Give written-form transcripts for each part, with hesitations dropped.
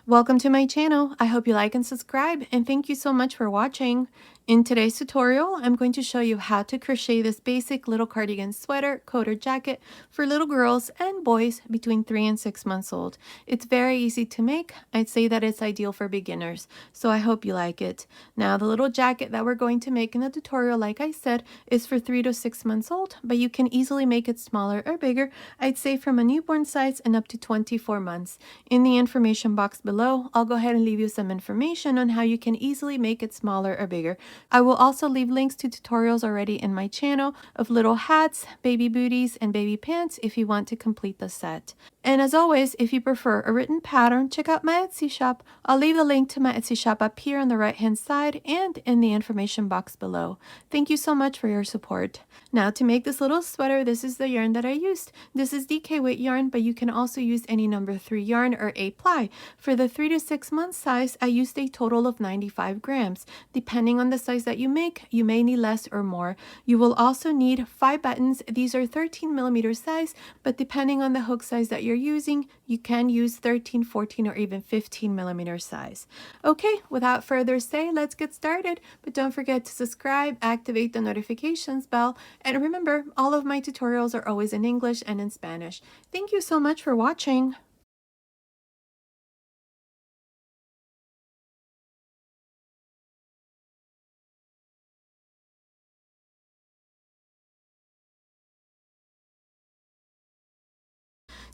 Welcome to my channel. I hope you like and subscribe, and thank you so much for watching. In today's tutorial, I'm going to show you how to crochet this basic little cardigan sweater, coat or jacket for little girls and boys between 3 and 6 months old. It's very easy to make. I'd say that it's ideal for beginners, so I hope you like it. Now, the little jacket that we're going to make in the tutorial, like I said, is for 3 to 6 months old, but you can easily make it smaller or bigger. I'd say from a newborn size and up to 24 months. In the information box below, I'll go ahead and leave you some information on how you can easily make it smaller or bigger. I will also leave links to tutorials already in my channel of little hats, baby booties, and baby pants if you want to complete the set. And as always, if you prefer a written pattern, check out my Etsy shop. I'll leave the link to my Etsy shop up here on the right hand side and in the information box below. Thank you so much for your support. Now, to make this little sweater, this is the yarn that I used. This is DK weight yarn, but you can also use any number 3 yarn or 8 ply. For the 3 to 6 month size, I used a total of 95 grams. Depending on the size that you make, you may need less or more. You will also need 5 buttons. These are 13 millimeter size, but depending on the hook size that you're using, you can use 13, 14, or even 15 millimeter size. Okay, without further say, let's get started. But don't forget to subscribe, activate the notifications bell, and remember, all of my tutorials are always in English and in Spanish. Thank you so much for watching.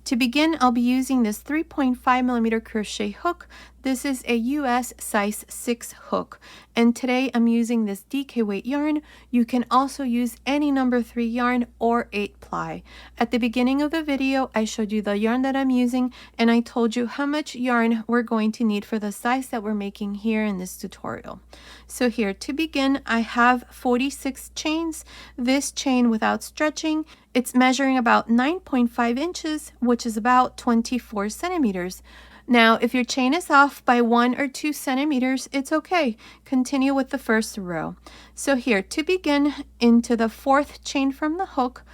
To begin, I'll be using this 3.5 millimeter crochet hook. This is a US size 6 hook, and today I'm using this DK weight yarn. You can also use any number 3 yarn or 8 ply. At the beginning of the video, I showed you the yarn that I'm using, and I told you how much yarn we're going to need for the size that we're making here in this tutorial. So here, to begin, I have 46 chains. This chain without stretching, it's measuring about 9.5 inches, which is about 24 centimeters. Now, if your chain is off by 1 or 2 centimeters, it's okay. Continue with the first row. So here, to begin, into the 4th chain from the hook,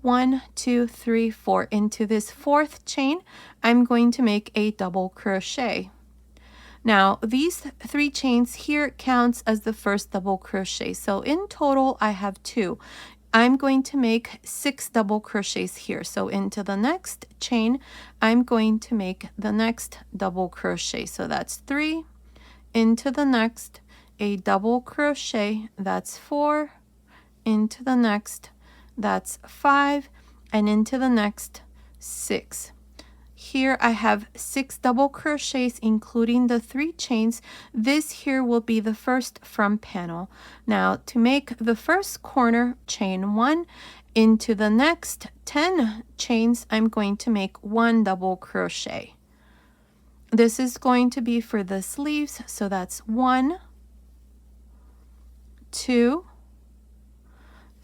1, 2, 3, 4. Into this 4th chain, I'm going to make a double crochet. Now, these 3 chains here counts as the first double crochet. So in total, I have 2. I'm going to make 6 double crochets here. So into the next chain, I'm going to make the next double crochet. So that's 3. Into the next, a double crochet. That's 4. Into the next, that's 5. And into the next, 6. Here I have 6 double crochets, including the 3 chains. This here will be the first front panel. Now, to make the first corner, chain 1. Into the next 10 chains, I'm going to make 1 double crochet. This is going to be for the sleeves, so that's 1, 2,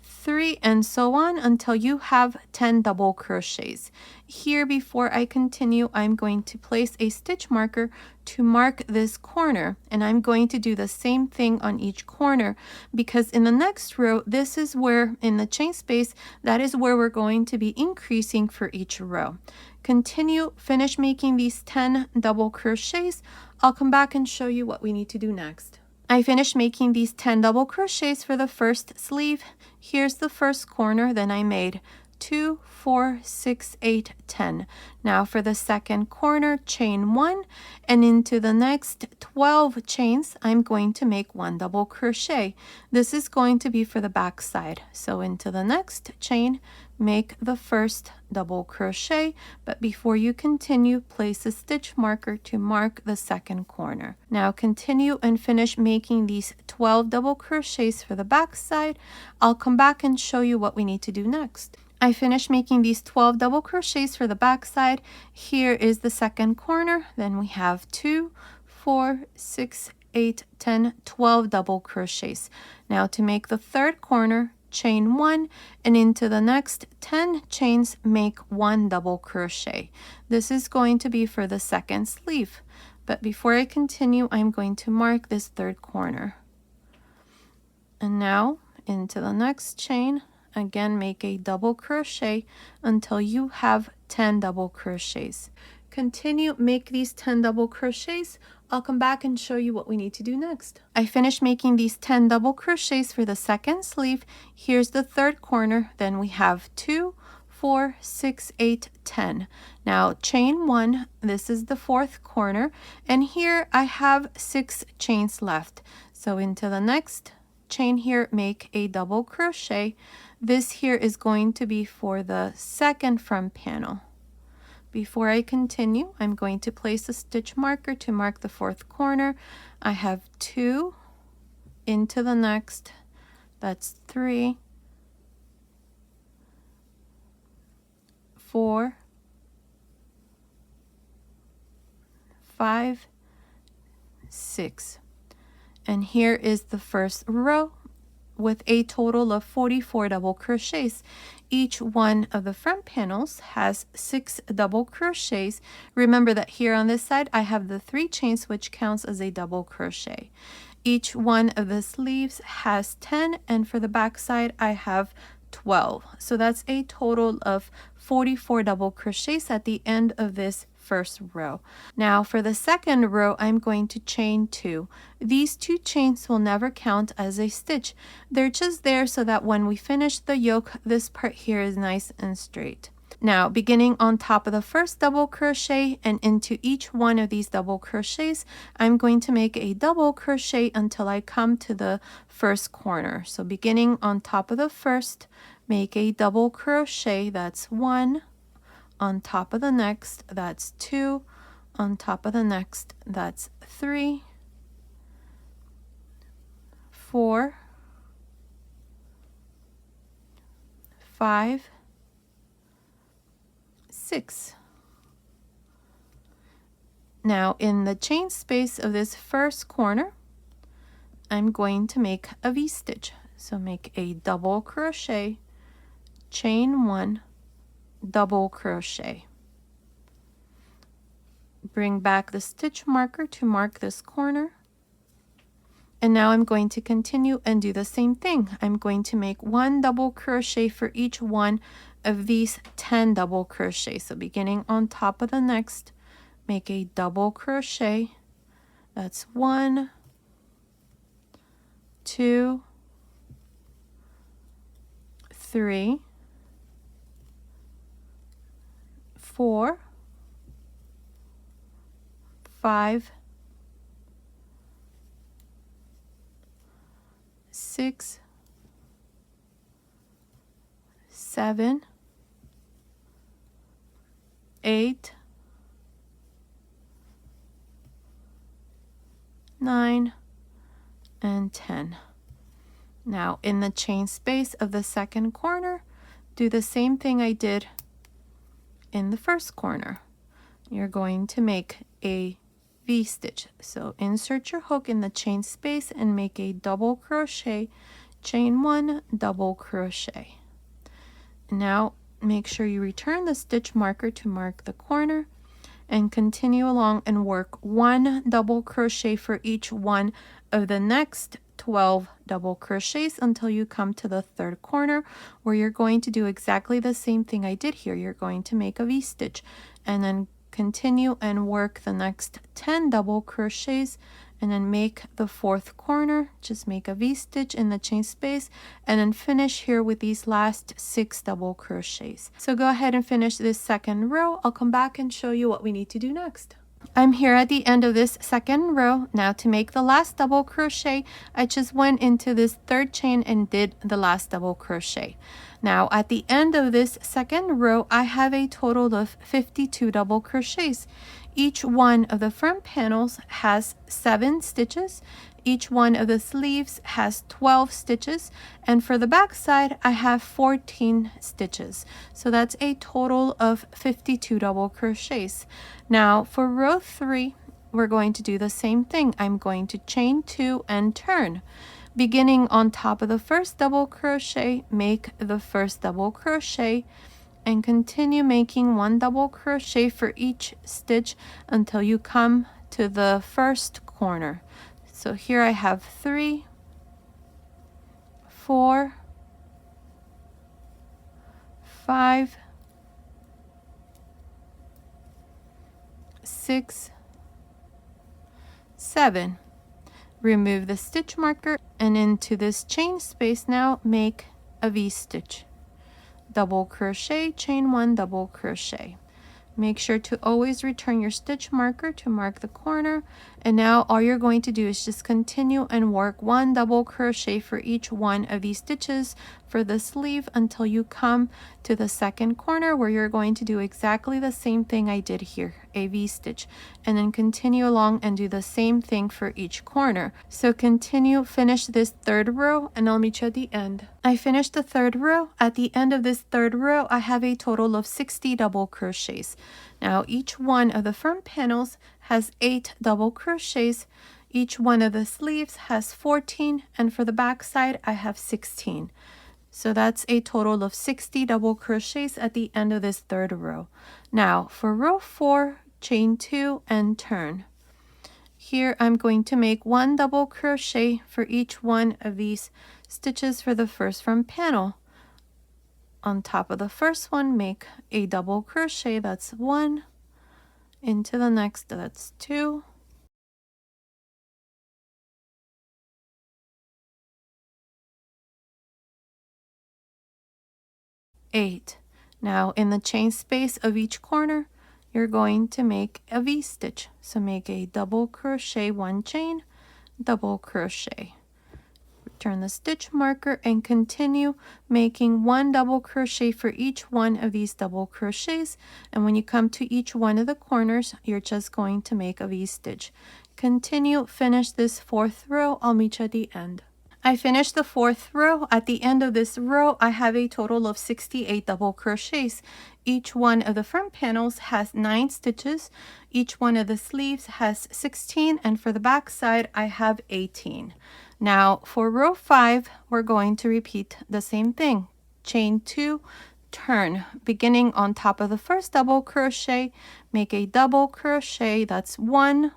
3, and so on until you have 10 double crochets. Here, before I continue, I'm going to place a stitch marker to mark this corner, and I'm going to do the same thing on each corner, because in the next row, this is where, in the chain space, that is where we're going to be increasing for each row. Continue, finish making these 10 double crochets. I'll come back and show you what we need to do next. I finished making these 10 double crochets for the first sleeve. Here's the first corner, then I made 2, 4, 6, 8, 10. Now for the second corner, chain 1, and into the next 12 chains, I'm going to make 1 double crochet. This is going to be for the back side. So into the next chain, make the first double crochet, but before you continue, place a stitch marker to mark the second corner. Now continue and finish making these 12 double crochets for the back side. I'll come back and show you what we need to do next. I finished making these 12 double crochets for the back side. Here is the second corner. Then we have 2, 4, 6, 8, 10, 12 double crochets. Now to make the third corner, chain 1, and into the next 10 chains, make 1 double crochet. This is going to be for the second sleeve. But before I continue, I'm going to mark this third corner. And now into the next chain, again make a double crochet until you have 10 double crochets. Continue, make these 10 double crochets. I'll come back and show you what we need to do next. I finished making these 10 double crochets for the second sleeve. Here's the third corner. Then we have 2, 4, 6, 8, 10. Now chain 1, this is the fourth corner, and here I have 6 chains left. So into the next chain here, make a double crochet. This here is going to be for the second front panel. Before I continue, I'm going to place a stitch marker to mark the fourth corner. I have 2 into the next, that's 3, 4, 5, 6. And here is the first row with a total of 44 double crochets. Each one of the front panels has 6 double crochets. Remember that here on this side I have the 3 chains, which counts as a double crochet. Each one of the sleeves has 10, and for the back side I have 12. So that's a total of 44 double crochets at the end of this first row. Now for the second row, I'm going to chain 2. These 2 chains will never count as a stitch. They're just there so that when we finish the yoke, this part here is nice and straight. Now beginning on top of the first double crochet and into each one of these double crochets, I'm going to make a double crochet until I come to the first corner. So beginning on top of the first, make a double crochet, that's 1. On top of the next, that's 2. On top of the next, that's 3, 4, 5, 6. Now in the chain space of this first corner, I'm going to make a V-stitch. So make a double crochet, chain 1, double crochet. Bring back the stitch marker to mark this corner. And now I'm going to continue and do the same thing. I'm going to make 1 double crochet for each one of these 10 double crochets. So beginning on top of the next, make a double crochet. That's 1, 2, 3, 4, 5, 6, 7, 8, 9, and 10. Now in the chain space of the second corner, do the same thing I did in the first corner. You're going to make a V-stitch. So insert your hook in the chain space and make a double crochet, chain 1, double crochet. Now make sure you return the stitch marker to mark the corner and continue along and work 1 double crochet for each one of the next 12 double crochets until you come to the third corner, where you're going to do exactly the same thing I did here. You're going to make a V-stitch and then continue and work the next 10 double crochets and then make the fourth corner. Just make a V-stitch in the chain space and then finish here with these last 6 double crochets. So go ahead and finish this second row. I'll come back and show you what we need to do next. I'm here at the end of this second row. Now to make the last double crochet, I just went into this third chain and did the last double crochet. Now at the end of this second row, I have a total of 52 double crochets. Each one of the front panels has 7 stitches. Each one of the sleeves has 12 stitches, and for the back side I have 14 stitches. So that's a total of 52 double crochets. Now for row 3, we're going to do the same thing. I'm going to chain 2 and turn. Beginning on top of the first double crochet, make the first double crochet and continue making 1 double crochet for each stitch until you come to the first corner. So here I have 3, 4, 5, 6, 7. Remove the stitch marker, and into this chain space now make a V-stitch. Double crochet, chain 1, double crochet. Make sure to always return your stitch marker to mark the corner. And now all you're going to do is just continue and work 1 double crochet for each one of these stitches for the sleeve until you come to the second corner, where you're going to do exactly the same thing I did here, a V-stitch, and then continue along and do the same thing for each corner. So continue, finish this third row, and I'll meet you at the end. I finished the third row. At the end of this third row, I have a total of 60 double crochets. Now each one of the front panels has 8 double crochets. Each one of the sleeves has 14, and for the back side I have 16. So that's a total of 60 double crochets at the end of this third row. Now for row 4, chain 2 and turn. Here I'm going to make 1 double crochet for each one of these stitches for the first front panel. On top of the first one, make a double crochet, that's 1. Into the next, that's 2. Eight. Now in the chain space of each corner, you're going to make a V-stitch. So make a double crochet, 1 chain, double crochet. Return the stitch marker and continue making 1 double crochet for each one of these double crochets. And when you come to each one of the corners, you're just going to make a V-stitch. Continue, finish this 4th row. I'll meet you at the end. I finished the 4th row. At the end of this row, I have a total of 68 double crochets. Each one of the front panels has 9 stitches. Each one of the sleeves has 16, and for the back side, I have 18. Now for row 5, we're going to repeat the same thing. Chain 2, turn. Beginning on top of the first double crochet, make a double crochet, that's 1.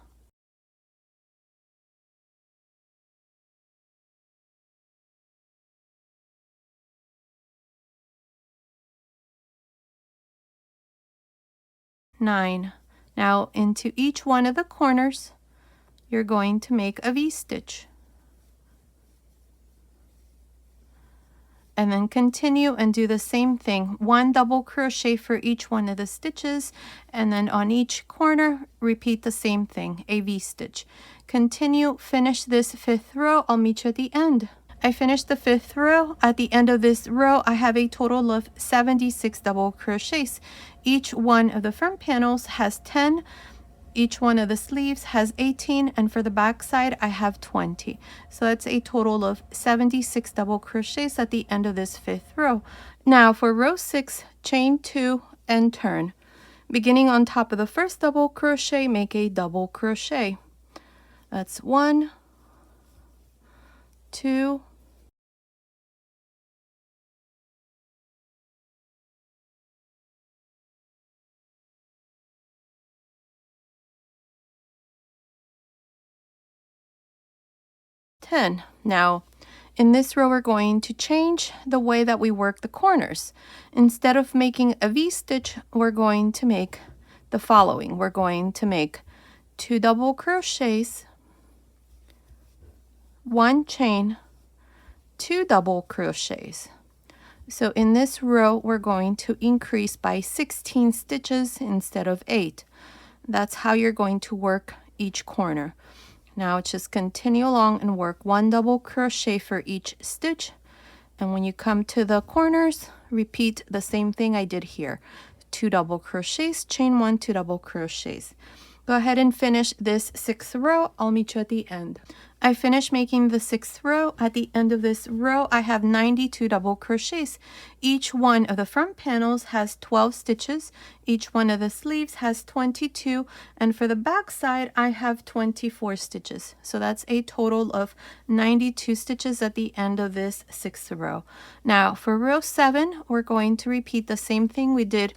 9. Now into each one of the corners, you're going to make a V-stitch. And then continue and do the same thing. 1 double crochet for each one of the stitches, and then on each corner, repeat the same thing, a V-stitch. Continue, finish this 5th row. I'll meet you at the end. I finished the 5th row. At the end of this row, I have a total of 76 double crochets. Each one of the front panels has 10. Each one of the sleeves has 18, and for the back side, I have 20. So that's a total of 76 double crochets at the end of this 5th row. Now for row 6, chain 2 and turn. Beginning on top of the first double crochet, make a double crochet. That's 1, 2, 10. Now in this row, we're going to change the way that we work the corners. Instead of making a V-stitch, we're going to make the following. We're going to make 2 double crochets, 1 chain, 2 double crochets. So in this row, we're going to increase by 16 stitches instead of 8. That's how you're going to work each corner. Now just continue along and work 1 double crochet for each stitch. And when you come to the corners, repeat the same thing I did here. 2 double crochets, chain 1, 2 double crochets. Go ahead and finish this 6th row. I'll meet you at the end. I finished making the 6th row. At the end of this row, I have 92 double crochets. Each one of the front panels has 12 stitches. Each one of the sleeves has 22. And for the back side, I have 24 stitches. So that's a total of 92 stitches at the end of this 6th row. Now for row 7, we're going to repeat the same thing we did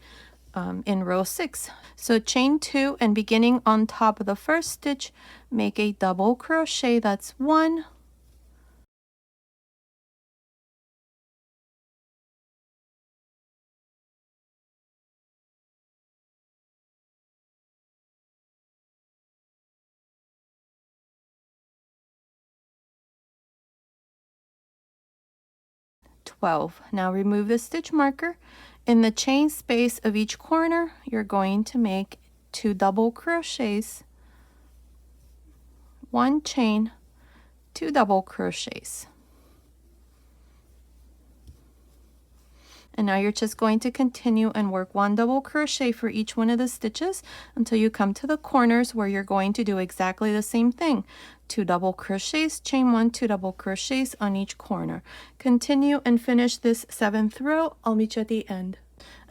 in row 6. So chain 2 and beginning on top of the first stitch, make a double crochet, that's 1, 12. Now remove the stitch marker. In the chain space of each corner, you're going to make 2 double crochets, 1 chain, 2 double crochets. And now you're just going to continue and work 1 double crochet for each one of the stitches until you come to the corners where you're going to do exactly the same thing. 2 double crochets, chain 1, 2 double crochets on each corner. Continue and finish this 7th row. I'll meet you at the end.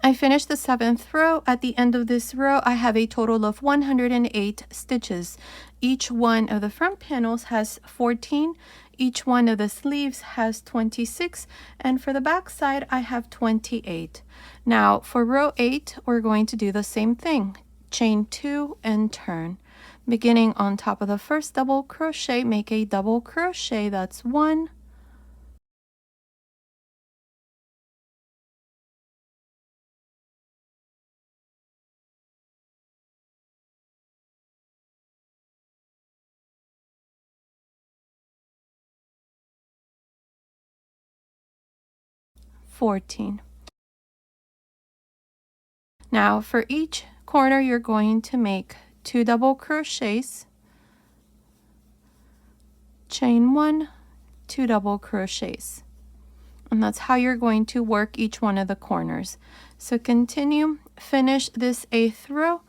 I finished the 7th row. At the end of this row, I have a total of 108 stitches. Each one of the front panels has 14. Each one of the sleeves has 26, and for the back side, I have 28. Now, for row 8, we're going to do the same thing. Chain 2 and turn. Beginning on top of the first double crochet, make a double crochet. That's 1, 14. Now for each corner you're going to make 2 double crochets, chain 1, 2 double crochets, and that's how you're going to work each one of the corners. So continue, finish this 8th row.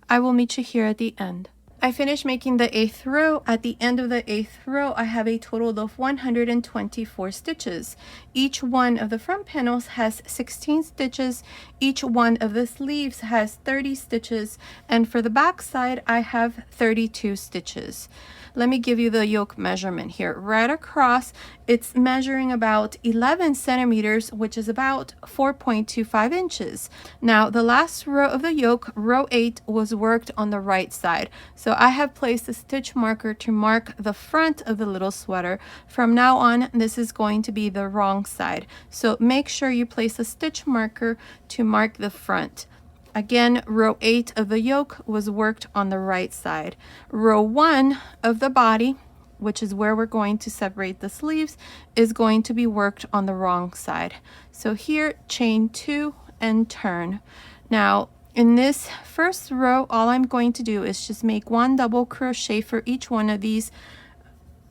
I will meet you here at the end. I finished making the 8th row. At the end of the 8th row, I have a total of 124 stitches. Each one of the front panels has 16 stitches. Each one of the sleeves has 30 stitches. And for the back side, I have 32 stitches. Let me give you the yoke measurement here. Right across, it's measuring about 11 centimeters, which is about 4.25 inches. Now, the last row of the yoke, row 8, was worked on the right side. So I have placed a stitch marker to mark the front of the little sweater. From now on, this is going to be the wrong side. So make sure you place a stitch marker to mark the front. Again, row 8 of the yoke was worked on the right side. Row 1 of the body, which is where we're going to separate the sleeves, is going to be worked on the wrong side. So here, chain 2 and turn. Now, in this first row, all I'm going to do is just make 1 double crochet for each one of these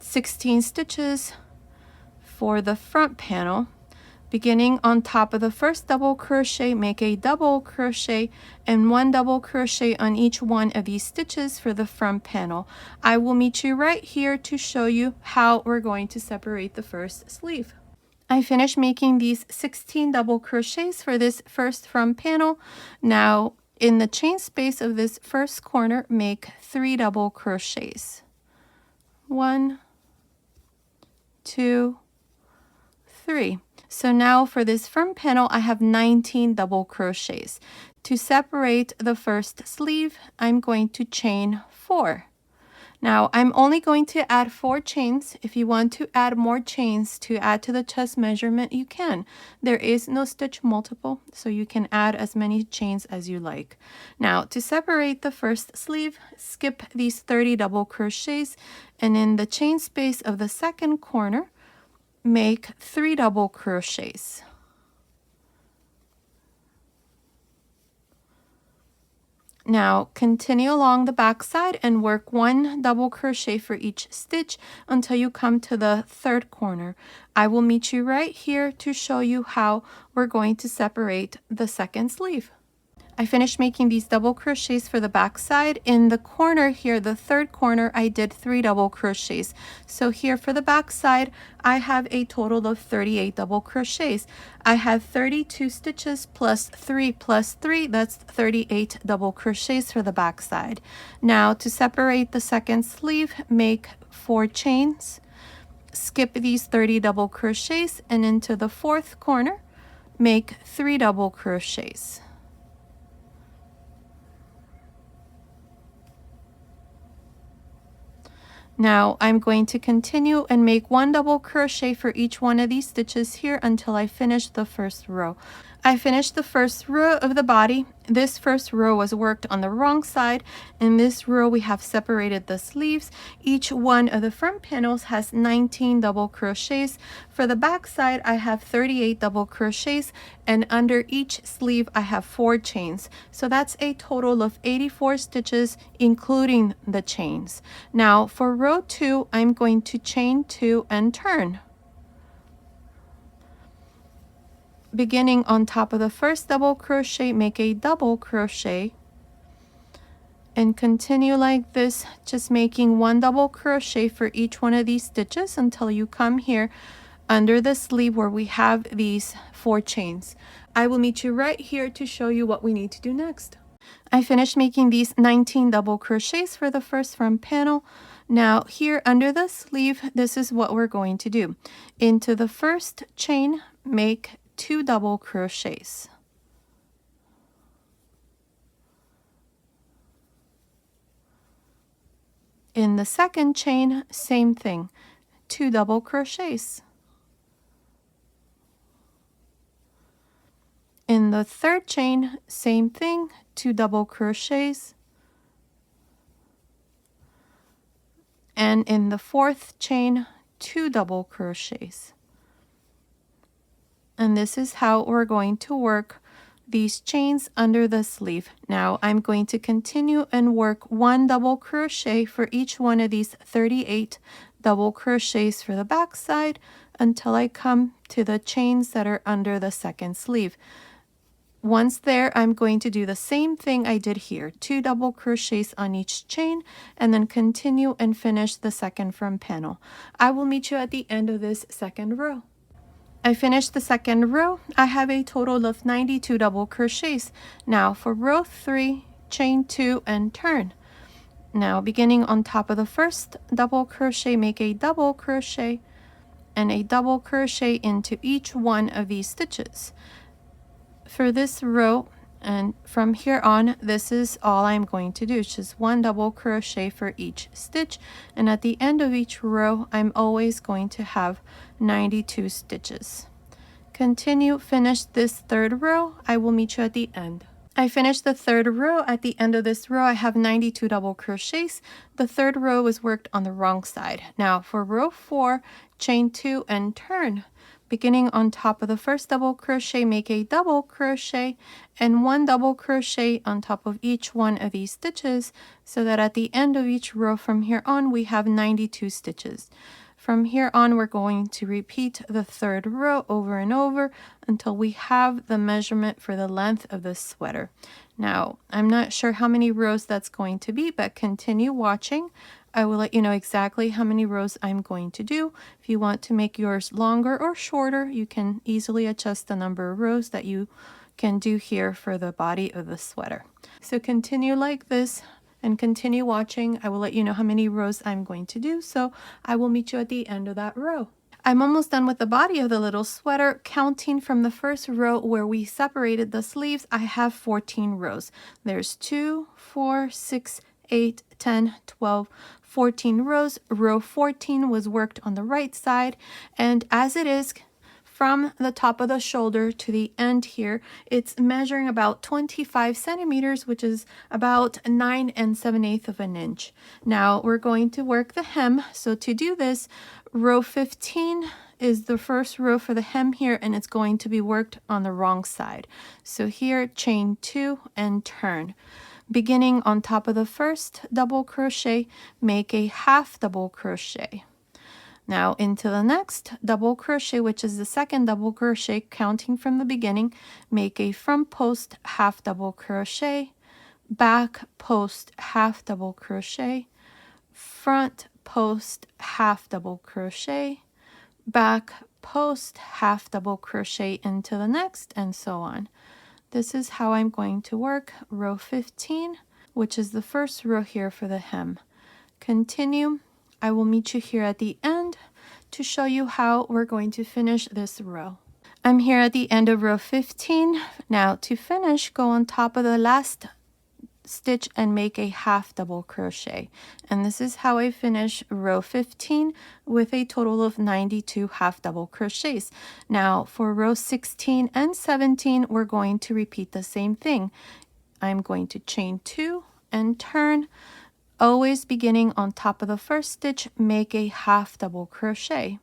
16 stitches for the front panel. Beginning on top of the first double crochet, make a double crochet and 1 double crochet on each one of these stitches for the front panel. I will meet you right here to show you how we're going to separate the first sleeve. I finished making these 16 double crochets for this first front panel. Now, in the chain space of this first corner, make 3 double crochets. 1, 2, 3. So now for this front panel, I have 19 double crochets. To separate the first sleeve, I'm going to chain 4. Now, I'm only going to add 4 chains. If you want to add more chains to add to the chest measurement, you can. There is no stitch multiple, so you can add as many chains as you like. Now, to separate the first sleeve, skip these 30 double crochets, and in the chain space of the second corner, make 3 double crochets. Now continue along the back side and work 1 double crochet for each stitch until you come to the third corner. I will meet you right here to show you how we're going to separate the second sleeve. I finished making these double crochets for the back side. In the corner here, the third corner, I did 3 double crochets. So here for the back side, I have a total of 38 double crochets. I have 32 stitches plus 3 plus 3, that's 38 double crochets for the back side. Now to separate the second sleeve, make 4 chains, skip these 30 double crochets, and into the fourth corner, make 3 double crochets. Now I'm going to continue and make 1 double crochet for each one of these stitches here until I finish the first row. I finished the first row of the body. This first row was worked on the wrong side. In this row, we have separated the sleeves. Each one of the front panels has 19 double crochets. For the back side, I have 38 double crochets, and under each sleeve, I have 4 chains. So that's a total of 84 stitches, including the chains. Now, for row 2, I'm going to chain 2 and turn. Beginning on top of the first double crochet, make a double crochet and continue like this, just making 1 double crochet for each one of these stitches until you come here under the sleeve where we have these 4 chains. I will meet you right here to show you what we need to do next. I finished making these 19 double crochets for the first front panel. Now here under the sleeve, this is what we're going to do. Into the first chain, make 2 double crochets. In the second chain, same thing, 2 double crochets. In the third chain, same thing, 2 double crochets. And in the fourth chain, 2 double crochets. And this is how we're going to work these chains under the sleeve. Now I'm going to continue and work 1 double crochet for each one of these 38 double crochets for the back side until I come to the chains that are under the second sleeve. Once there, I'm going to do the same thing I did here, 2 double crochets on each chain, and then continue and finish the second front panel. I will meet you at the end of this second row. I finished the second row. I have a total of 92 double crochets. Now for row 3, chain 2 and turn. Now beginning on top of the first double crochet, make a double crochet and a double crochet into each one of these stitches. For this row and from here on, this is all I'm going to do. It's just 1 double crochet for each stitch, and at the end of each row I'm always going to have 92 stitches. Continue, finish this third row. I will meet you at the end. I finished the third row. At the end of this row, I have 92 double crochets. The third row was worked on the wrong side. Now for row 4, chain 2 and turn. Beginning on top of the first double crochet, make a double crochet and 1 double crochet on top of each one of these stitches, so that at the end of each row from here on, we have 92 stitches. From here on, we're going to repeat the third row over and over until we have the measurement for the length of the sweater. Now, I'm not sure how many rows that's going to be, but continue watching. I will let you know exactly how many rows I'm going to do. If you want to make yours longer or shorter, you can easily adjust the number of rows that you can do here for the body of the sweater. So continue like this and continue watching. I will let you know how many rows I'm going to do, so I will meet you at the end of that row. I'm almost done with the body of the little sweater. Counting from the first row where we separated the sleeves, I have 14 rows. There's 2, 4, 6, 8, 10, 12, 14 rows. Row 14 was worked on the right side, and as it is, from the top of the shoulder to the end here, it's measuring about 25 centimeters, which is about 9 7/8 of an inch. Now we're going to work the hem. So to do this, row 15 is the first row for the hem here, and it's going to be worked on the wrong side. So here, chain 2 and turn. Beginning on top of the first double crochet, make a half double crochet. Now into the next double crochet, which is the second double crochet, counting from the beginning, make a front post half double crochet, back post half double crochet, front post half double crochet, back post half double crochet into the next, and so on. This is how I'm going to work row 15, which is the first row here for the hem. Continue. I will meet you here at the end to show you how we're going to finish this row. I'm here at the end of row 15. Now to finish, go on top of the last stitch and make a half double crochet. And this is how I finish row 15 with a total of 92 half double crochets. Now for row 16 and 17, we're going to repeat the same thing. I'm going to chain 2 and turn, always beginning on top of the first stitch, make a half double crochet.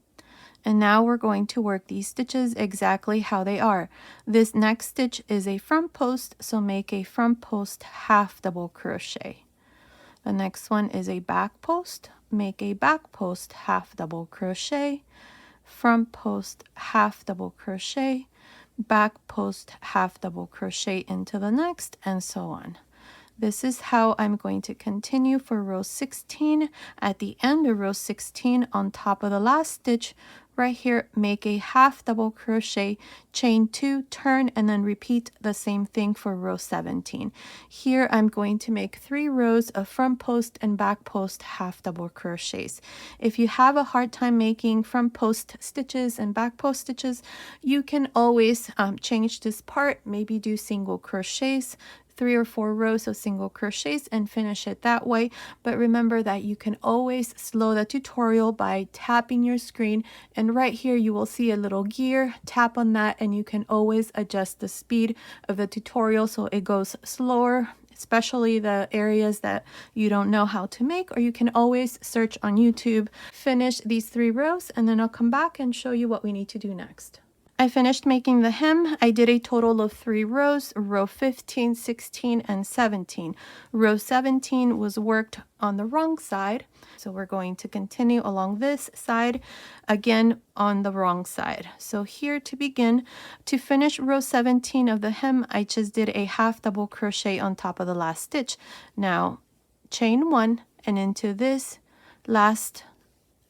And now we're going to work these stitches exactly how they are. This next stitch is a front post, so make a front post half double crochet. The next one is a back post, make a back post half double crochet, front post half double crochet, back post half double crochet into the next, and so on. This is how I'm going to continue for row 16. At the end of row 16, on top of the last stitch, right here, make a half double crochet, chain 2, turn, and then repeat the same thing for row 17. Here I'm going to make 3 rows of front post and back post half double crochets. If you have a hard time making front post stitches and back post stitches, you can always change this part, maybe do single crochets, 3 or 4 rows of single crochets and finish it that way. But remember that you can always slow the tutorial by tapping your screen, and right here you will see a little gear. Tap on that and you can always adjust the speed of the tutorial so it goes slower, especially the areas that you don't know how to make. Or you can always search on YouTube. Finish these 3 rows and then I'll come back and show you what we need to do next. I finished making the hem. I did a total of 3 rows, row 15, 16, and 17. Row 17 was worked on the wrong side, so we're going to continue along this side, again on the wrong side. So here to begin, to finish row 17 of the hem, I just did a half double crochet on top of the last stitch. Now chain 1 and into this last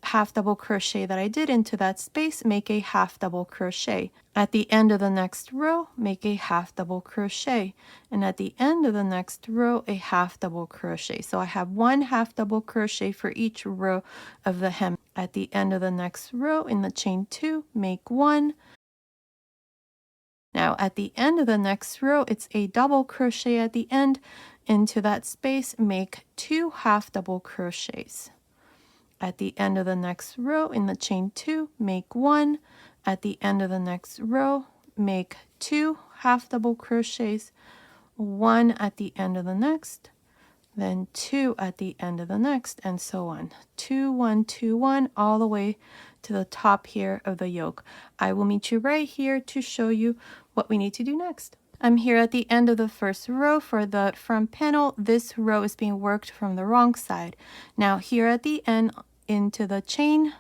half double crochet that I did into that space, make a half double crochet. At the end of the next row, make a half double crochet, and at the end of the next row, a half double crochet. So I have 1 half double crochet for each row of the hem. At the end of the next row, in the chain 2, make 1. Now at the end of the next row, it's a double crochet at the end. Into that space, make 2 half double crochets. At the end of the next row, in the chain 2, make 1. At the end of the next row, make 2 half double crochets, 1 at the end of the next, then 2 at the end of the next, and so on. 2, 1, 2, 1, all the way to the top here of the yoke. I will meet you right here to show you what we need to do next. I'm here at the end of the first row for the front panel. This row is being worked from the wrong side. Now here at the end, into the chain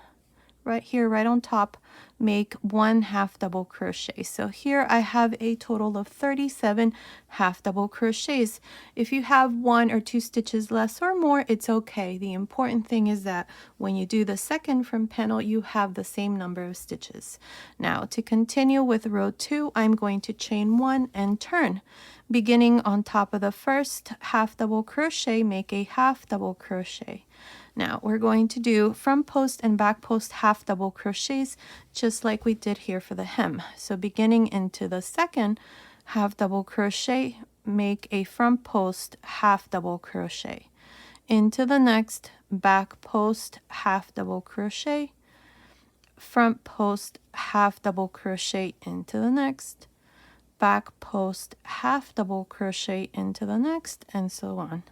right here, right on top, make 1 half double crochet. So here I have a total of 37 half double crochets. If you have 1 or 2 stitches less or more, it's okay. The important thing is that when you do the second front panel, you have the same number of stitches. Now to continue with row 2, I'm going to chain 1 and turn. Beginning on top of the first half double crochet, make a half double crochet. Now we're going to do front post and back post half double crochets just like we did here for the hem. So beginning into the second half double crochet, make a front post half double crochet. Into the next, back post half double crochet, front post half double crochet into the next, back post half double crochet into the next, and so on.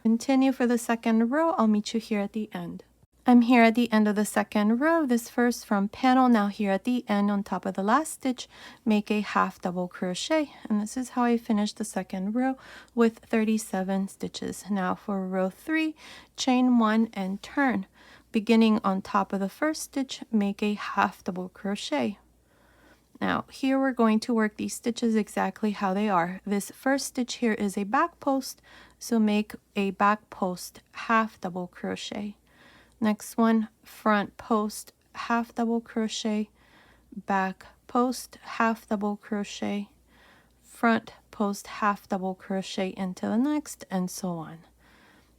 Continue for the second row. I'll meet you here at the end. I'm here at the end of the second row, this first front panel. Now here at the end on top of the last stitch, make a half double crochet, and this is how I finished the second row with 37 stitches. Now for row 3, chain 1 and turn. Beginning on top of the first stitch, make a half double crochet. Now here we're going to work these stitches exactly how they are. This first stitch here is a back post, so make a back post half double crochet. Next one, front post half double crochet, back post half double crochet, front post half double crochet into the next, and so on.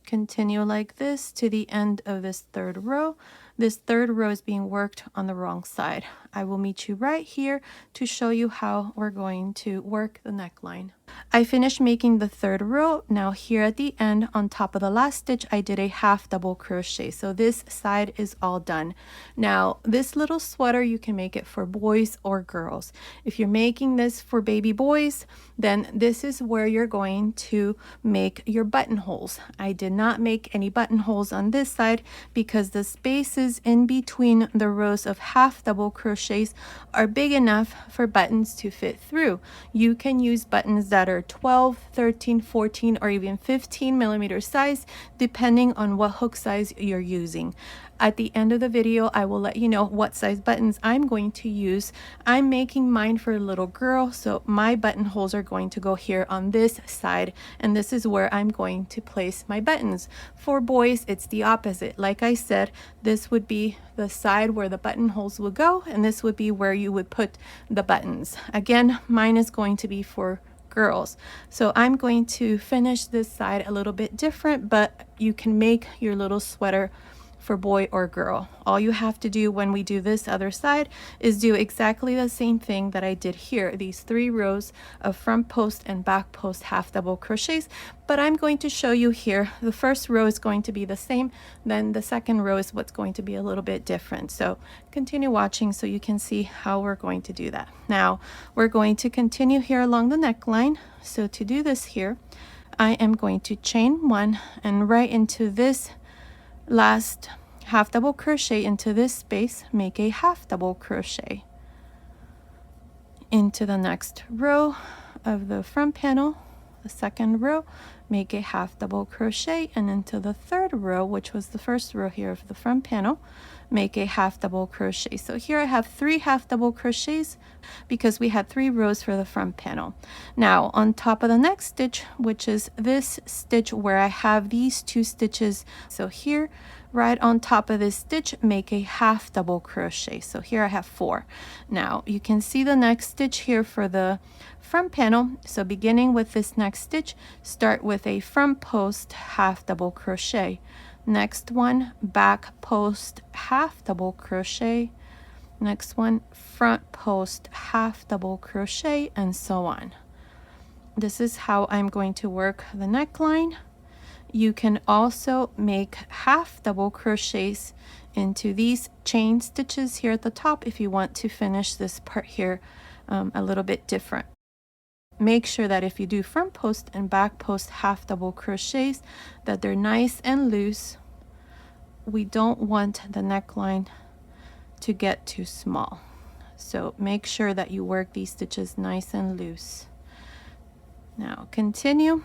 Continue like this to the end of this third row. This third row is being worked on the wrong side. I will meet you right here to show you how we're going to work the neckline. I finished making the third row. Now here at the end, on top of the last stitch, I did a half double crochet. So this side is all done. Now this little sweater, you can make it for boys or girls. If you're making this for baby boys, then this is where you're going to make your buttonholes. I did not make any buttonholes on this side because the spaces in between the rows of half double crochets are big enough for buttons to fit through. You can use buttons that are 12, 13, 14, or even 15 millimeter size, depending on what hook size you're using. At the end of the video, I will let you know what size buttons I'm going to use. I'm making mine for a little girl, so my buttonholes are going to go here on this side, and this is where I'm going to place my buttons. For boys, it's the opposite. Like I said, this would be the side where the buttonholes will go, and this would be where you would put the buttons. Again, mine is going to be for girls. So I'm going to finish this side a little bit different, but you can make your little sweater for boy or girl. All you have to do when we do this other side is do exactly the same thing that I did here, these 3 rows of front post and back post half double crochets. But I'm going to show you here, the first row is going to be the same, then the second row is what's going to be a little bit different. So continue watching so you can see how we're going to do that. Now we're going to continue here along the neckline. So to do this here, I am going to chain 1 and right into this last half double crochet into this space, make a half double crochet into the next row of the front panel, the second row, make a half double crochet, and into the third row, which was the first row here of the front panel, make a half double crochet. So here I have 3 half double crochets because we had 3 rows for the front panel. Now on top of the next stitch, which is this stitch where I have these 2 stitches, so here right on top of this stitch, make a half double crochet. So here I have 4. Now you can see the next stitch here for the front panel. So beginning with this next stitch, start with a front post half double crochet. Next one, back post half double crochet. Next one, front post half double crochet, and so on. This is how I'm going to work the neckline. You can also make half double crochets into these chain stitches here at the top if you want to finish this part here a little bit different. Make sure that if you do front post and back post half double crochets, that they're nice and loose. We don't want the neckline to get too small. So make sure that you work these stitches nice and loose. Now continue.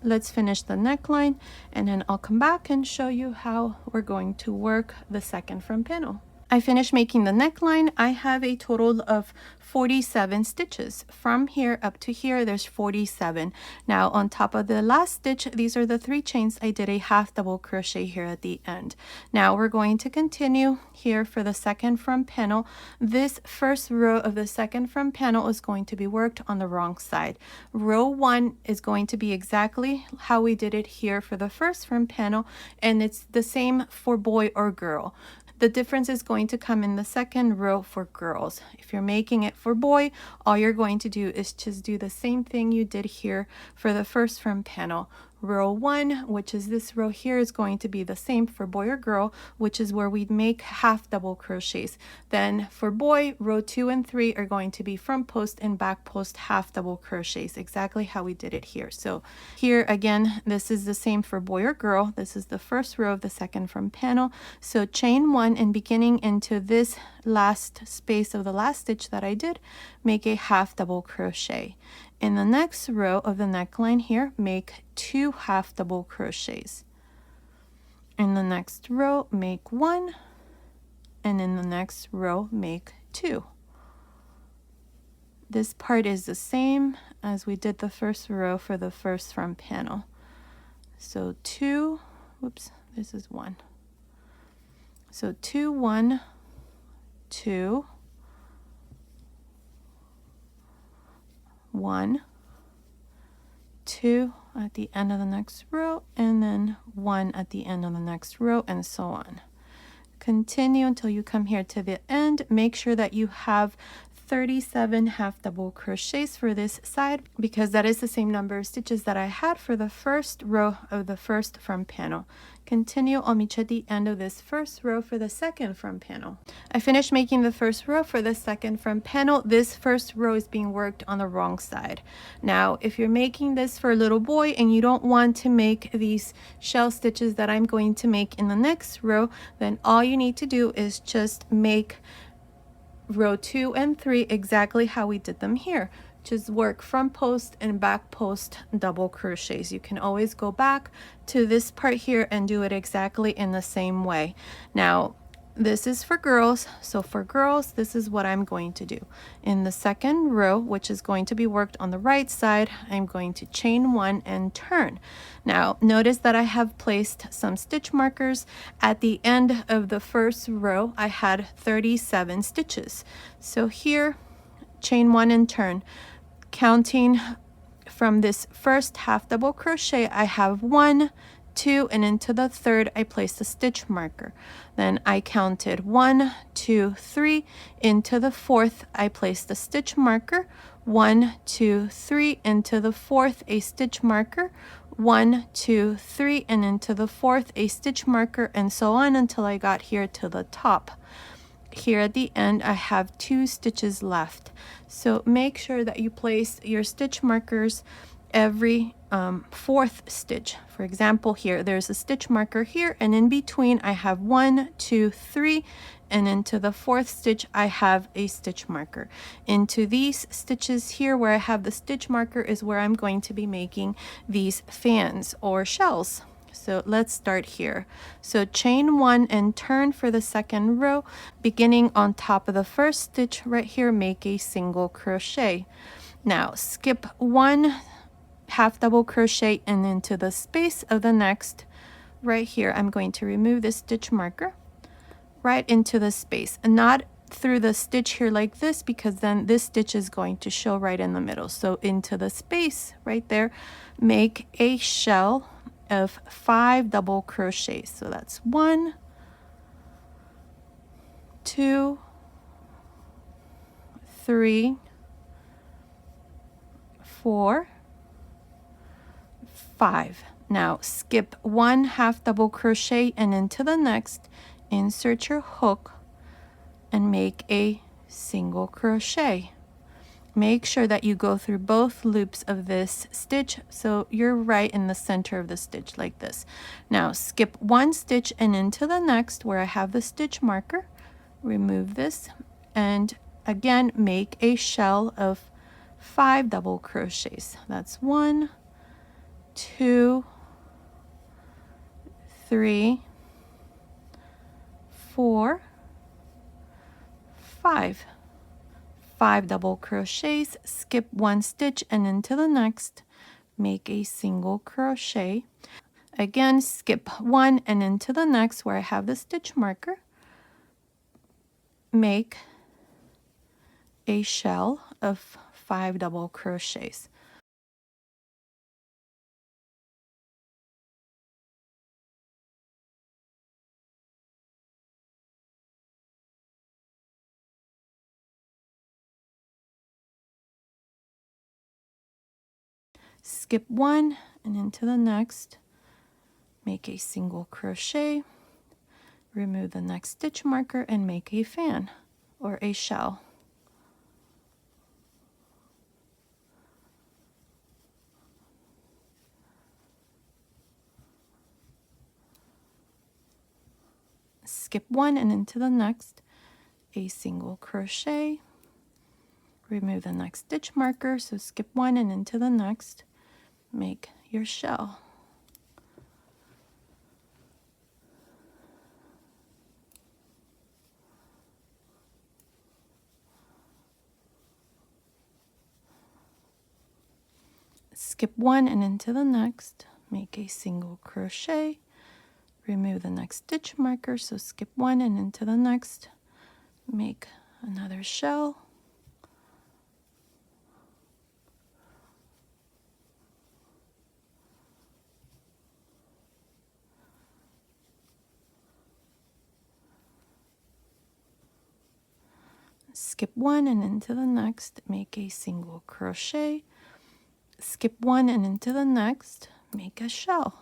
Let's finish the neckline, and then I'll come back and show you how we're going to work the second front panel. I finished making the neckline. I have a total of 47 stitches. From here up to here, there's 47. Now on top of the last stitch, these are the 3 chains. I did a half double crochet here at the end. Now we're going to continue here for the second front panel. This first row of the second front panel is going to be worked on the wrong side. Row 1 is going to be exactly how we did it here for the first front panel, and it's the same for boy or girl. The difference is going to come in the second row for girls. If you're making it for boy, all you're going to do is just do the same thing you did here for the first front panel. Row 1, which is this row here, is going to be the same for boy or girl, which is where we'd make half double crochets. Then for boy, row 2 and 3 are going to be front post and back post half double crochets, exactly how we did it here. So here again, this is the same for boy or girl. This is the first row of the second front panel. So chain 1 and beginning into this last space of the last stitch that I did, make a half double crochet. In the next row of the neckline here, make 2 half double crochets. In the next row, make 1, and in the next row, make 2. This part is the same as we did the first row for the first front panel. So 2, whoops, this is 1. So 2, 1, 2, 1, 2, at the end of the next row, and then 1 at the end of the next row, and so on. Continue until you come here to the end. Make sure that you have 37 half double crochets for this side, because that is the same number of stitches that I had for the first row of the first front panel. Continue. I'll meet you at the end of this first row for the second front panel. I finished making the first row for the second front panel. This first row is being worked on the wrong side. Now, if you're making this for a little boy and you don't want to make these shell stitches that I'm going to make in the next row, then all you need to do is just make row 2 and 3 exactly how we did them here. Just work front post and back post double crochets. You can always go back to this part here and do it exactly in the same way. Now, this is for girls, so for girls, this is what I'm going to do. In the second row, which is going to be worked on the right side, I'm going to chain 1 and turn. Now, notice that I have placed some stitch markers. At the end of the first row, I had 37 stitches. So here, chain 1 and turn. Counting from this first half double crochet, I have 1, 2, and into the third I placed a stitch marker. Then I counted 1, 2, 3. Into the fourth I placed a stitch marker. 1, 2, 3. Into the fourth a stitch marker. 1, 2, 3, and into the fourth a stitch marker, and so on until I got here to the top. Here at the end I have 2 stitches left. So make sure that you place your stitch markers every fourth stitch. For example, here there's a stitch marker here, and in between I have 1, 2, 3, and into the fourth stitch I have a stitch marker. Into these stitches here where I have the stitch marker is where I'm going to be making these fans or shells. So let's start here. So chain 1 and turn for the second row. Beginning on top of the first stitch right here, make a single crochet. Now skip 1 half double crochet and into the space of the next right here. I'm going to remove this stitch marker right into the space, and not through the stitch here like this, because then this stitch is going to show right in the middle. So into the space right there, make a shell of 5 double crochets. So that's 1, 2, 3, 4, 5. Now skip 1 half double crochet and into the next, insert your hook and make a single crochet. Make sure that you go through both loops of this stitch so you're right in the center of the stitch like this. Now skip 1 stitch and into the next where I have the stitch marker. Remove this and again make a shell of 5 double crochets. That's 1, 2, 3, 4, 5. 5 double crochets, skip 1 stitch and into the next, make a single crochet. Again, skip 1 and into the next where I have the stitch marker, make a shell of 5 double crochets. Skip 1 and into the next, make a single crochet, remove the next stitch marker and make a fan or a shell. Skip 1 and into the next, a single crochet, remove the next stitch marker, so skip 1 and into the next, make your shell. Skip 1 and into the next, make a single crochet, remove the next stitch marker, so skip 1 and into the next, make another shell. skip one and into the next, make a single crochet, skip one and into the next, make a shell.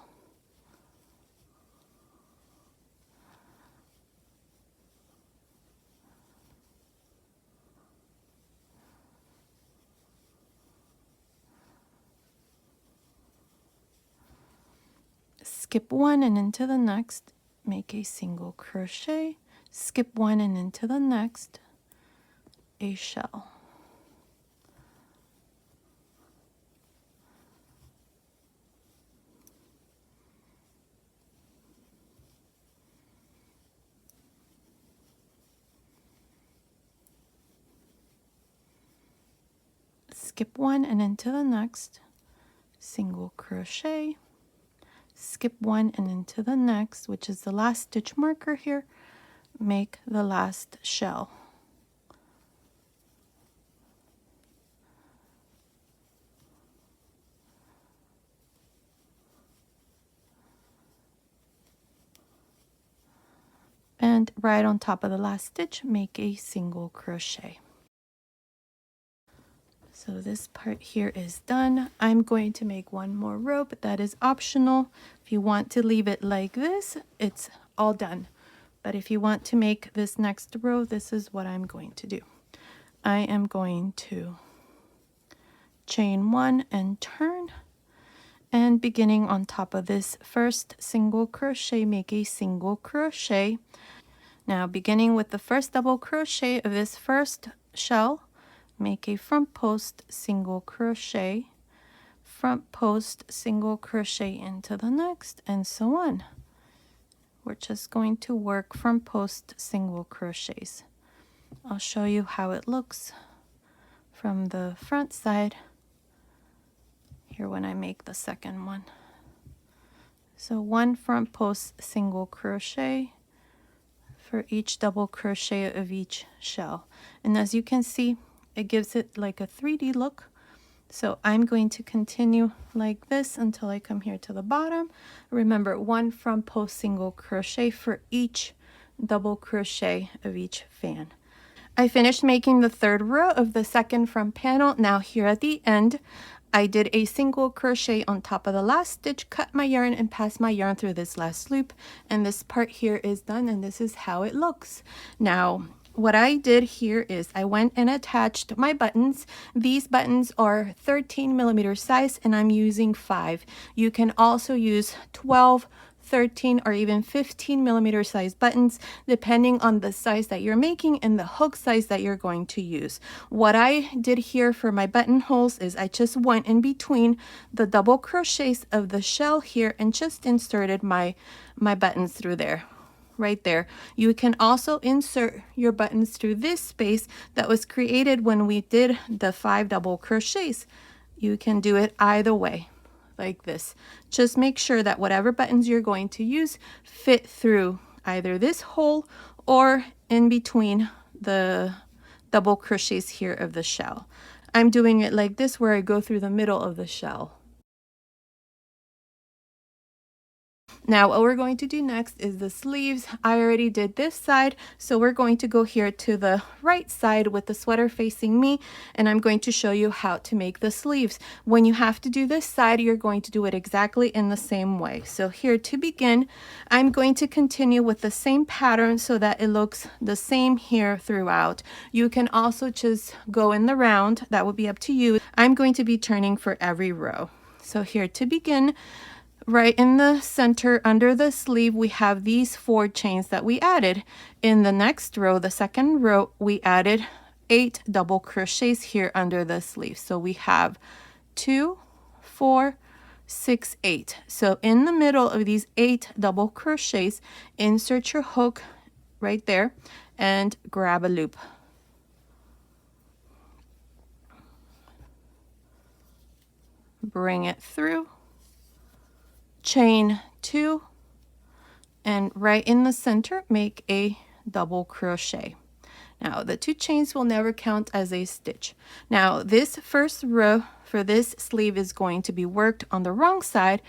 Skip one and into the next, make a single crochet, skip one and into the next, a shell. Skip one and into the next, single crochet, skip one and into the next, which is the last stitch marker here, make the last shell. And right on top of the last stitch, make a single crochet. So this part here is done. I'm going to make one more row, but that is optional. If you want to leave it like this, it's all done. But if you want to make this next row, this is what I'm going to do. I am going to chain one and turn, and beginning on top of this first single crochet, make a single crochet. Now beginning with the first double crochet of this first shell, make a front post single crochet, front post single crochet into the next, and so on. We're just going to work front post single crochets. I'll show you how it looks from the front side here when I make the second one. So one front post single crochet for each double crochet of each shell, and as you can see, it gives it like a 3D look. So I'm going to continue like this until I come here to the bottom. Remember, one front post single crochet for each double crochet of each fan. I finished making the third row of the second front panel. Now here at the end, I did a single crochet on top of the last stitch, cut my yarn and passed my yarn through this last loop, and this part here is done, and this is how it looks. Now what I did here is I went and attached my buttons. These buttons are 13mm size, and I'm using 5. You can also use 12, 13, or even 15mm size buttons, depending on the size that you're making and the hook size that you're going to use. What I did here for my buttonholes is I just went in between the double crochets of the shell here and just inserted my buttons through there. Right there. You can also insert your buttons through this space that was created when we did the 5 double crochets. You can do it either way, like this. Just make sure that whatever buttons you're going to use fit through either this hole or in between the double crochets here of the shell. I'm doing it like this, where I go through the middle of the shell. Now what we're going to do next is the sleeves. I already did this side, so we're going to go here to the right side with the sweater facing me, and I'm going to show you how to make the sleeves. When you have to do this side, you're going to do it exactly in the same way. So here to begin, I'm going to continue with the same pattern so that it looks the same here throughout. You can also just go in the round, that would be up to you. I'm going to be turning for every row. So here to begin, right in the center under the sleeve, we have these 4 chains that we added. In the next row, the second row, we added 8 double crochets here under the sleeve. So we have 2, 4, 6, 8. So in the middle of these 8 double crochets, insert your hook right there and grab a loop. Bring it through, chain 2, and right in the center make a double crochet. Now the 2 chains will never count as a stitch. Now this first row for this sleeve is going to be worked on the wrong side,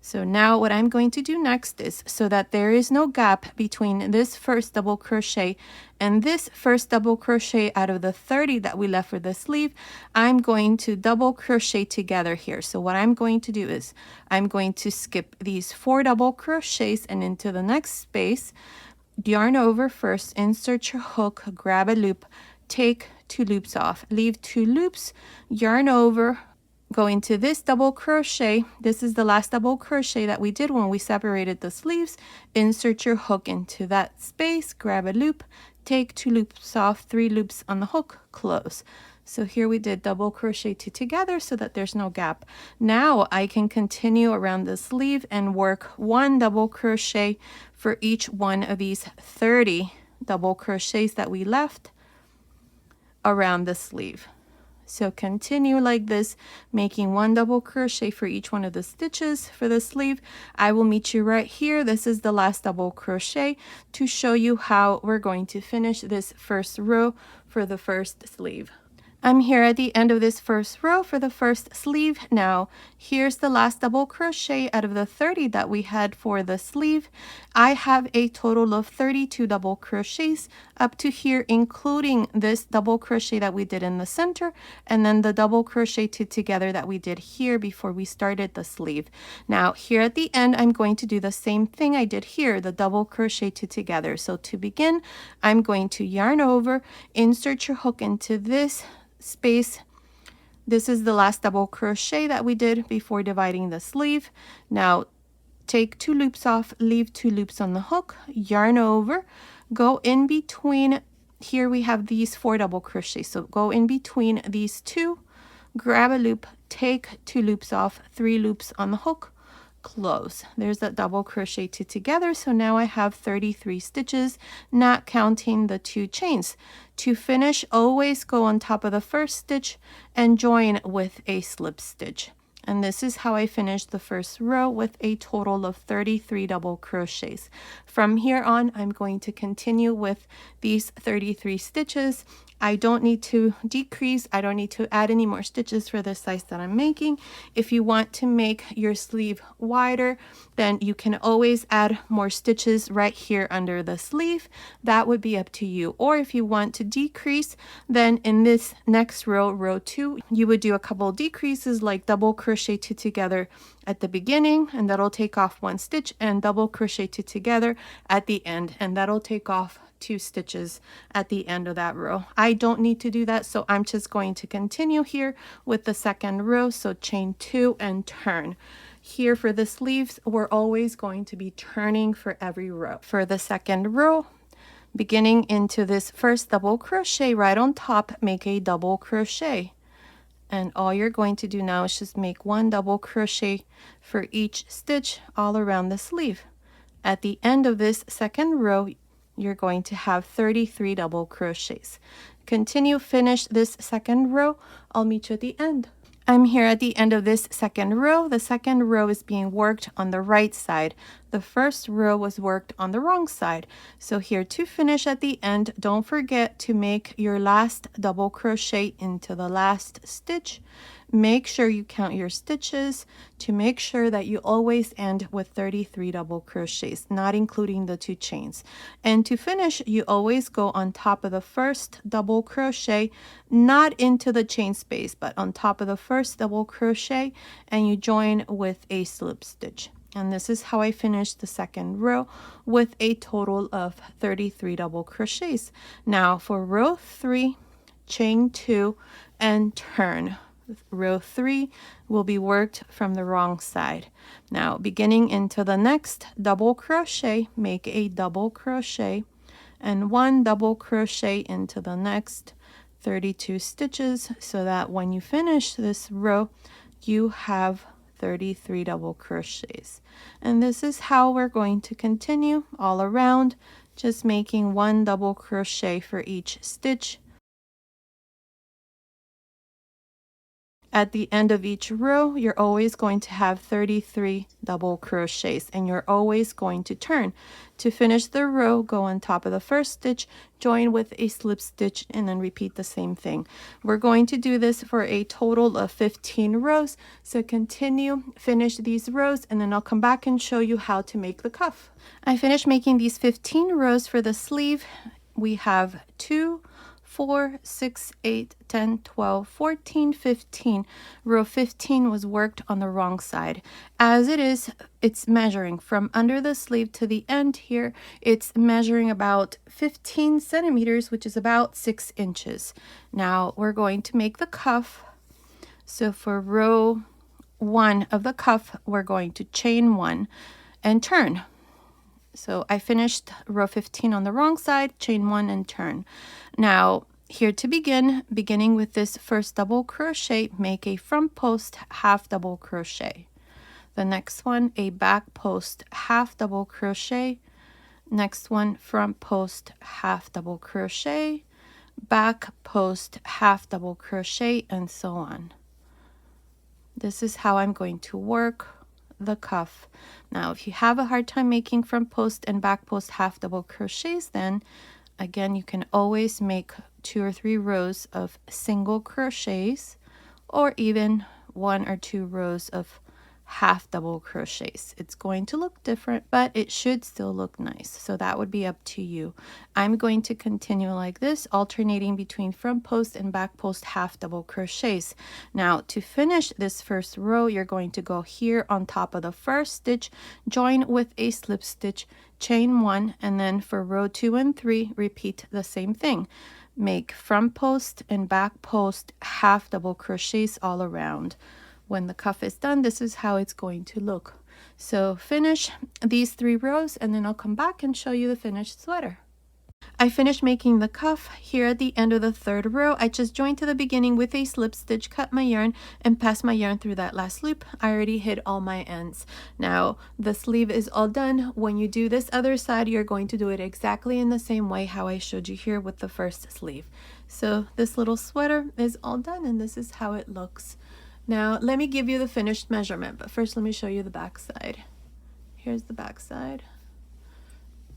So now what I'm going to do next is, so that there is no gap between this first double crochet and this first double crochet out of the 30 that we left for the sleeve, I'm going to double crochet together here. So what I'm going to do is I'm going to skip these 4 double crochets and into the next space, yarn over first, insert your hook, grab a loop, take 2 loops off, leave 2 loops, yarn over, go into this double crochet. This is the last double crochet that we did when we separated the sleeves. Insert your hook into that space, grab a loop, take 2 loops off, 3 loops on the hook, close. So here we did double crochet 2 together so that there's no gap. Now I can continue around the sleeve and work 1 double crochet for each one of these 30 double crochets that we left around the sleeve. So continue like this, making 1 double crochet for each one of the stitches for the sleeve. I will meet you right here. This is the last double crochet to show you how we're going to finish this first row for the first sleeve. I'm here at the end of this first row for the first sleeve. Now here's the last double crochet out of the 30 that we had for the sleeve. I have a total of 32 double crochets up to here, including this double crochet that we did in the center and then the double crochet 2 together that we did here before we started the sleeve. Now here at the end, I'm going to do the same thing I did here, the double crochet 2 together. So to begin, I'm going to yarn over, insert your hook into this space. This is the last double crochet that we did before dividing the sleeve. Now take 2 loops off, leave 2 loops on the hook, yarn over, go in between. Here we have these 4 double crochets, so go in between these 2, grab a loop, take 2 loops off, 3 loops on the hook, close. There's that double crochet 2 together. So now I have 33 stitches, not counting the 2 chains. To finish, always go on top of the first stitch and join with a slip stitch. And this is how I finished the first row with a total of 33 double crochets. From here on, I'm going to continue with these 33 stitches. I don't need to decrease. I don't need to add any more stitches for the size that I'm making. If you want to make your sleeve wider, then you can always add more stitches right here under the sleeve. That would be up to you. Or if you want to decrease, then in this next row, row 2, you would do a couple decreases, like double crochet 2 together at the beginning, and that'll take off 1 stitch, and double crochet 2 together at the end, and that'll take off 2 stitches at the end of that row. I don't need to do that, so I'm just going to continue here with the second row. So chain 2 and turn. Here for the sleeves, we're always going to be turning for every row. For the second row, beginning into this first double crochet right on top, make a double crochet. And all you're going to do now is just make 1 double crochet for each stitch all around the sleeve. At the end of this second row, you're going to have 33 double crochets. Continue, finish this second row. I'll meet you at the end. I'm here at the end of this second row. The second row is being worked on the right side. The first row was worked on the wrong side. So here to finish at the end, don't forget to make your last double crochet into the last stitch. Make sure you count your stitches to make sure that you always end with 33 double crochets, not including the 2 chains. And to finish, you always go on top of the first double crochet, not into the chain space, but on top of the first double crochet, and you join with a slip stitch. And this is how I finished the second row with a total of 33 double crochets. Now for row 3, chain 2 and turn. Row 3 will be worked from the wrong side. Now beginning into the next double crochet, make a double crochet and 1 double crochet into the next 32 stitches, so that when you finish this row, you have 33 double crochets. And this is how we're going to continue all around, just making 1 double crochet for each stitch. At the end of each row, you're always going to have 33 double crochets, and you're always going to turn. To finish the row, go on top of the first stitch, join with a slip stitch, and then repeat the same thing. We're going to do this for a total of 15 rows. So continue, finish these rows, and then I'll come back and show you how to make the cuff. I finished making these 15 rows for the sleeve. We have 2, 4, 6, 8, 10, 12, 14, 15. Row 15 was worked on the wrong side. As it is, it's measuring from under the sleeve to the end here. It's measuring about 15 centimeters, which is about 6 inches. Now we're going to make the cuff. So for row 1 of the cuff, we're going to chain 1 and turn. So I finished row 15 on the wrong side, chain 1 and turn. Now here to begin, beginning with this first double crochet, make a front post half double crochet. The next one, a back post half double crochet. Next one, front post half double crochet, back post half double crochet, and so on. This is how I'm going to work the cuff. Now if you have a hard time making front post and back post half double crochets, then again you can always make 2 or 3 rows of single crochets, or even 1 or 2 rows of half double crochets. It's going to look different, but it should still look nice. So that would be up to you. I'm going to continue like this, alternating between front post and back post half double crochets. Now to finish this first row, you're going to go here on top of the first stitch, join with a slip stitch, chain 1, and then for row 2 and 3, repeat the same thing. Make front post and back post half double crochets all around. When the cuff is done, this is how it's going to look. So finish these 3 rows, and then I'll come back and show you the finished sweater. I finished making the cuff. Here at the end of the 3rd row, I just joined to the beginning with a slip stitch, cut my yarn, and passed my yarn through that last loop. I already hid all my ends. Now the sleeve is all done. When you do this other side, you're going to do it exactly in the same way how I showed you here with the first sleeve. So this little sweater is all done, and this is how it looks. Now let me give you the finished measurement, but first let me show you the back side. Here's the back side.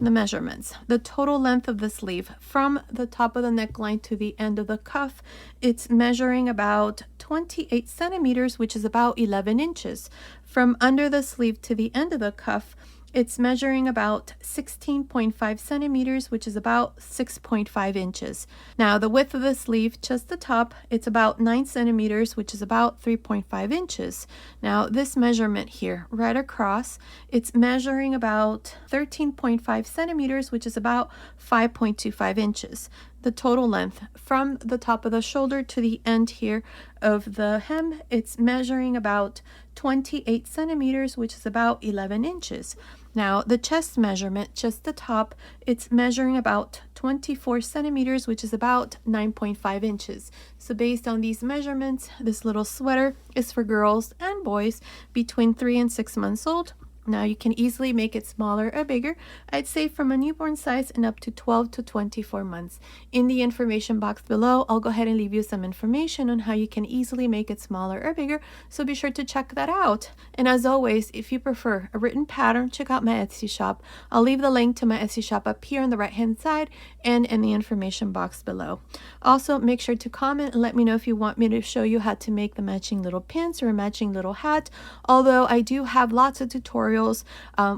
The measurements. The total length of the sleeve from the top of the neckline to the end of the cuff, it's measuring about 28 centimeters, which is about 11 inches. From under the sleeve to the end of the cuff, it's measuring about 16.5 centimeters, which is about 6.5 inches. Now the width of the sleeve, just the top, it's about 9 centimeters, which is about 3.5 inches. Now this measurement here, right across, it's measuring about 13.5 centimeters, which is about 5.25 inches. The total length from the top of the shoulder to the end here of the hem, it's measuring about 28 centimeters, which is about 11 inches. Now the chest measurement, just the top, it's measuring about 24 centimeters, which is about 9.5 inches. So based on these measurements, this little sweater is for girls and boys between 3 and 6 months old. Now you can easily make it smaller or bigger. I'd say from a newborn size and up to 12 to 24 months. In the information box below, I'll go ahead and leave you some information on how you can easily make it smaller or bigger, so be sure to check that out. And as always, if you prefer a written pattern, check out my Etsy shop. I'll leave the link to my Etsy shop up here on the right hand side and in the information box below. Also, make sure to comment and let me know if you want me to show you how to make the matching little pants or a matching little hat. Although I do have lots of tutorials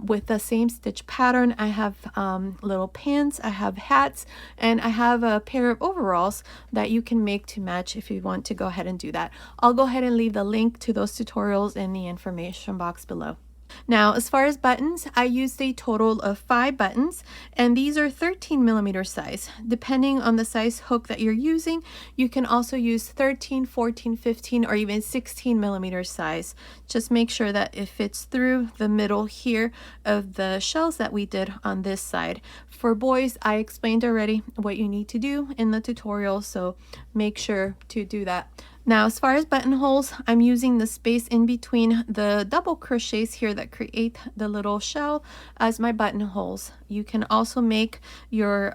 with the same stitch pattern. I have little pants, I have hats, and I have a pair of overalls that you can make to match if you want to go ahead and do that. I'll go ahead and leave the link to those tutorials in the information box below. Now, as far as buttons, I used a total of 5 buttons, and these are 13 millimeter size. Depending on the size hook that you're using, you can also use 13, 14, 15, or even 16 millimeter size. Just make sure that it fits through the middle here of the shells that we did on this side. For boys, I explained already what you need to do in the tutorial, so make sure to do that. Now, as far as buttonholes, I'm using the space in between the double crochets here that create the little shell as my buttonholes. You can also make your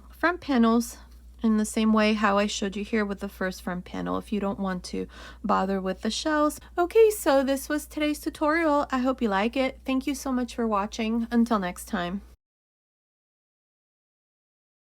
front panels in the same way how I showed you here with the first front panel if you don't want to bother with the shells. Okay, so this was today's tutorial. I hope you like it. Thank you so much for watching. Until next time.